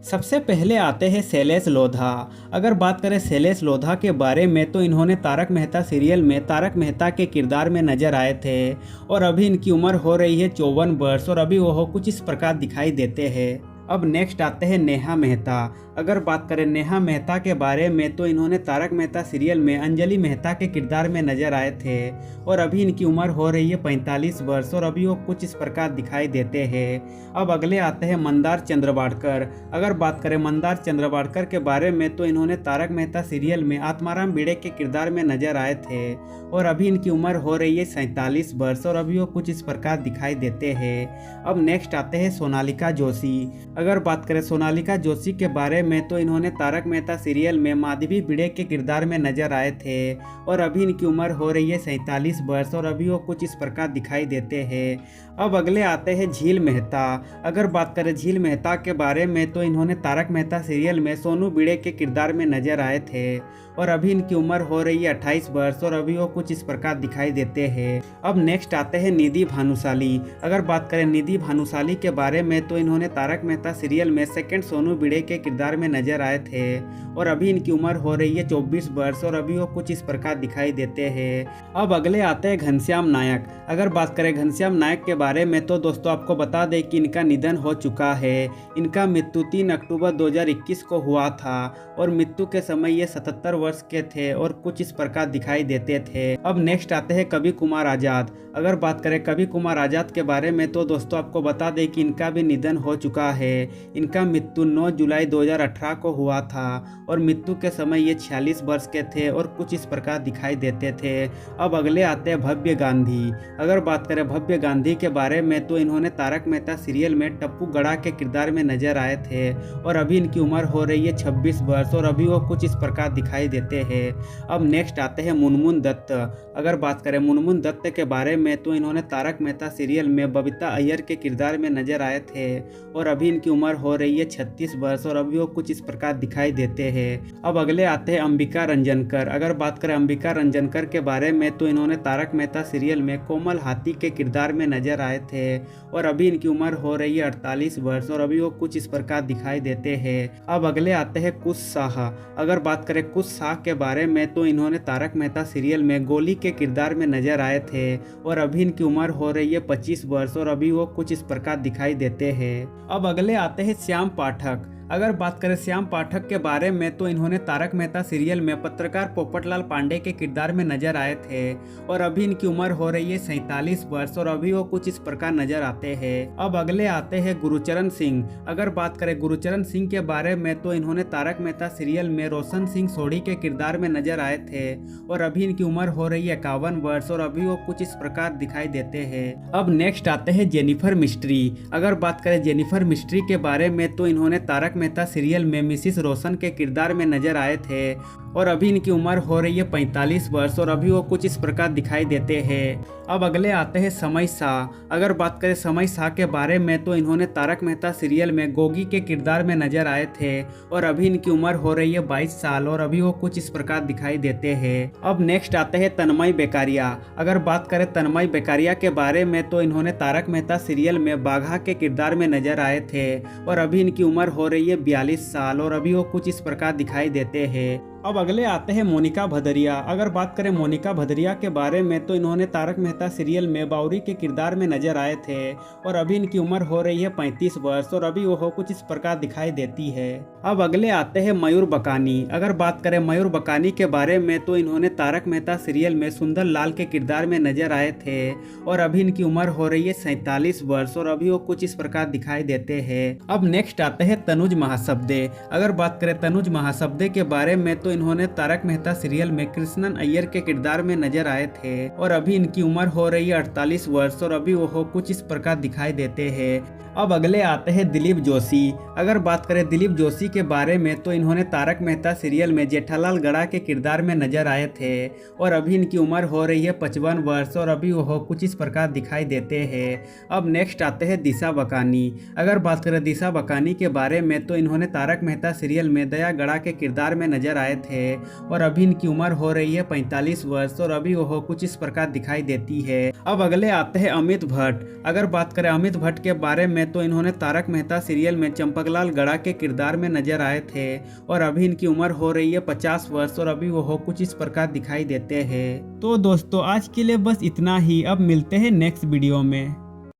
सबसे पहले आते हैं शैलेश लोधा। अगर बात करें शैलेश लोधा के बारे में तो इन्होंने तारक मेहता सीरियल में तारक मेहता के किरदार में नजर आए थे और अभी इनकी उम्र हो रही है 54 वर्ष और अभी वह कुछ इस प्रकार दिखाई देते हैं। अब नेक्स्ट आते हैं नेहा मेहता। अगर बात करें नेहा मेहता के बारे में तो इन्होंने तारक मेहता सीरियल में अंजलि मेहता के किरदार में नजर आए थे और अभी इनकी उम्र हो रही है 45 वर्ष और अभी वो कुछ इस प्रकार दिखाई देते हैं। अब अगले आते हैं मंदार चंद्रवाडकर। अगर बात करें मंदार चंद्रवाडकर के बारे में तो इन्होंने तारक मेहता सीरियल में आत्माराम भिड़े के किरदार में नजर आए थे और अभी इनकी उम्र हो रही है 47 वर्ष और अभी वो कुछ इस प्रकार दिखाई देते हैं। अब नेक्स्ट आते हैं सोनालिका जोशी। अगर बात करें सोनालिका जोशी के बारे में तो इन्होंने तारक मेहता सीरियल में माधवी भिड़े के किरदार में नजर आए थे और अभी इनकी उम्र हो रही है 47 वर्ष और अभी वो कुछ इस प्रकार दिखाई देते हैं। अब अगले आते हैं झील मेहता। अगर बात करें झील मेहता के बारे में तो इन्होंने तारक मेहता सीरियल में सोनू भिड़े के किरदार में नजर आए थे और अभी इनकी उम्र हो रही है 28 वर्ष और अभी वो कुछ इस प्रकार दिखाई देते हैं। अब नेक्स्ट आते हैं निधि भानुशाली। अगर बात करें निधि भानुशाली के बारे में तो इन्होंने तारक मेहता सीरियल में सेकंड सोनू भिड़े के किरदार में नजर आए थे और अभी इनकी उम्र हो रही है 24 वर्ष और अभी वो कुछ इस प्रकार दिखाई देते हैं। अब अगले आते हैं घनश्याम नायक। अगर बात करें घनश्याम नायक के बारे में तो दोस्तों आपको बता दें कि इनका निधन हो चुका है। इनका मृत्यु 3 अक्टूबर 2021 को हुआ था और मृत्यु के समय ये 77 वर्ष के थे और कुछ इस प्रकार दिखाई देते थे। अब नेक्स्ट आते हैं कवि कुमार आजाद। अगर बात करें कवि कुमार आजाद के बारे में तो दोस्तों आपको बता दें कि इनका भी निधन हो चुका है। इनका मृत्यु 9 जुलाई 2018 को हुआ था और मृत्यु के समय ये 46 वर्ष के थे और कुछ इस प्रकार दिखाई देते थे। अब अगले आते हैं भव्य गांधी। अगर बात करें भव्य गांधी के बारे में तो इन्होंने तारक मेहता सीरियल में टप्पू गड़ा के किरदार में नजर आए थे और अभी इनकी उम्र हो रही है 26 वर्ष और अभी वो कुछ इस प्रकार दिखाई देते हैं। अब नेक्स्ट आते हैं मुनमुन दत्त। अगर बात करें मुनमुन दत्त के बारे में तो इन्होंने तारक मेहता सीरियल में बबीता अय्यर के किरदार में नजर आए थे और अभी इनकी उम्र हो रही है 36 वर्ष और अभी वो कुछ इस प्रकार दिखाई देते हैं। अब अगले आते हैं अंबिका रंजनकर। अगर बात करें अंबिका रंजनकर के बारे में तो इन्होंने तारक मेहता सीरियल में कोमल हाथी के किरदार में नजर आए थे और अभी इनकी उम्र हो रही है 48 वर्ष और अभी वो कुछ इस प्रकार दिखाई देते हैं। अब अगले आते हैं कुश शाह। अगर बात करें कुश शाह के बारे में तो इन्होंने तारक मेहता सीरियल में गोली के किरदार में नजर आए थे और अभी इनकी उम्र हो रही है 25 वर्ष और अभी वो कुछ इस प्रकार दिखाई देते हैं। अब अगले आते हैं श्याम पाठक। अगर बात करें श्याम पाठक के बारे में तो इन्होंने तारक मेहता सीरियल में पत्रकार पोपटलाल पांडे के किरदार में नजर आए थे और अभी इनकी उम्र हो रही है 47 वर्ष और अभी वो कुछ इस प्रकार नजर आते हैं। अब अगले आते हैं गुरुचरण सिंह। अगर बात करें गुरुचरण सिंह के बारे में तो इन्होंने तारक मेहता सीरियल में रोशन सिंह सोढ़ी के किरदार में नजर आए थे और अभी इनकी उम्र हो रही है 51 वर्ष और अभी वो कुछ इस प्रकार दिखाई देते हैं। अब नेक्स्ट आते हैं जेनिफर मिस्ट्री। अगर बात करें जेनिफर मिस्ट्री के बारे में तो इन्होंने तारक मेहता सीरियल में मिसिस रोशन के किरदार में नजर आए थे और अभी इनकी उम्र हो रही है 45 वर्ष और अभी वो कुछ इस प्रकार दिखाई देते हैं। अब अगले आते हैं समय शाह। अगर बात करें समय शाह के बारे में तो इन्होंने तारक मेहता सीरियल में गोगी के किरदार में नजर आए थे और अभी इनकी उम्र हो रही है 22 साल और अभी वो कुछ इस प्रकार दिखाई देते हैं। अब नेक्स्ट आते हैं तन्मय बेकारिया। अगर बात करें तन्मय बेकारिया के बारे में तो इन्होंने तारक मेहता सीरियल में बाघा के किरदार में नजर आए थे और अभी इनकी उम्र हो रही है 42 साल और अभी वो कुछ इस प्रकार दिखाई देते हैं। अब अगले आते हैं मोनिका भदरिया। अगर बात करें मोनिका भदरिया के बारे में तो इन्होंने तारक मेहता सीरियल में बाउरी के किरदार में नजर आए थे और अभी इनकी उम्र हो रही है 35 वर्ष और अभी वो कुछ इस प्रकार दिखाई देती है। अब अगले आते हैं मयूर बकानी। अगर बात करें मयूर बकानी के बारे में तो इन्होंने तारक मेहता सीरियल में सुंदर लाल के किरदार में नजर आए थे और अभी इनकी उम्र हो रही है 47 वर्ष और अभी वो कुछ इस प्रकार दिखाई देते हैं। अब नेक्स्ट आते हैं तनुज महाशब्दे। अगर बात करें तनुज महाशब्दे के बारे में तो इन्होंने तारक मेहता सीरियल में कृष्णन अय्यर के किरदार में नजर आए थे और अभी इनकी उम्र हो रही है 48 वर्ष और अभी वो कुछ इस प्रकार दिखाई देते हैं। अब अगले आते हैं दिलीप जोशी। अगर बात करें दिलीप जोशी के बारे में तो इन्होंने तारक मेहता सीरियल में जेठालाल गड़ा के किरदार में नजर आए थे और अभी इनकी उम्र हो रही है 55 वर्ष और अभी वो कुछ इस प्रकार दिखाई देते हैं। अब नेक्स्ट आते हैं दिशा बकानी। अगर बात करें दिशा बकानी के बारे में तो इन्होंने तारक मेहता सीरियल में दया गड़ा के किरदार में नजर आए थे और अभी इनकी उम्र हो रही है 45 वर्ष और अभी वो कुछ इस प्रकार दिखाई देती है। अब अगले आते हैं अमित भट्ट। अगर बात करें अमित भट्ट के बारे में तो इन्होंने तारक मेहता सीरियल में चंपकलाल गड़ा के किरदार में नजर आए थे और अभी इनकी उम्र हो रही है 50 वर्ष और अभी वो कुछ इस प्रकार दिखाई देते हैं। तो दोस्तों आज के लिए बस इतना ही, अब मिलते हैं नेक्स्ट वीडियो में।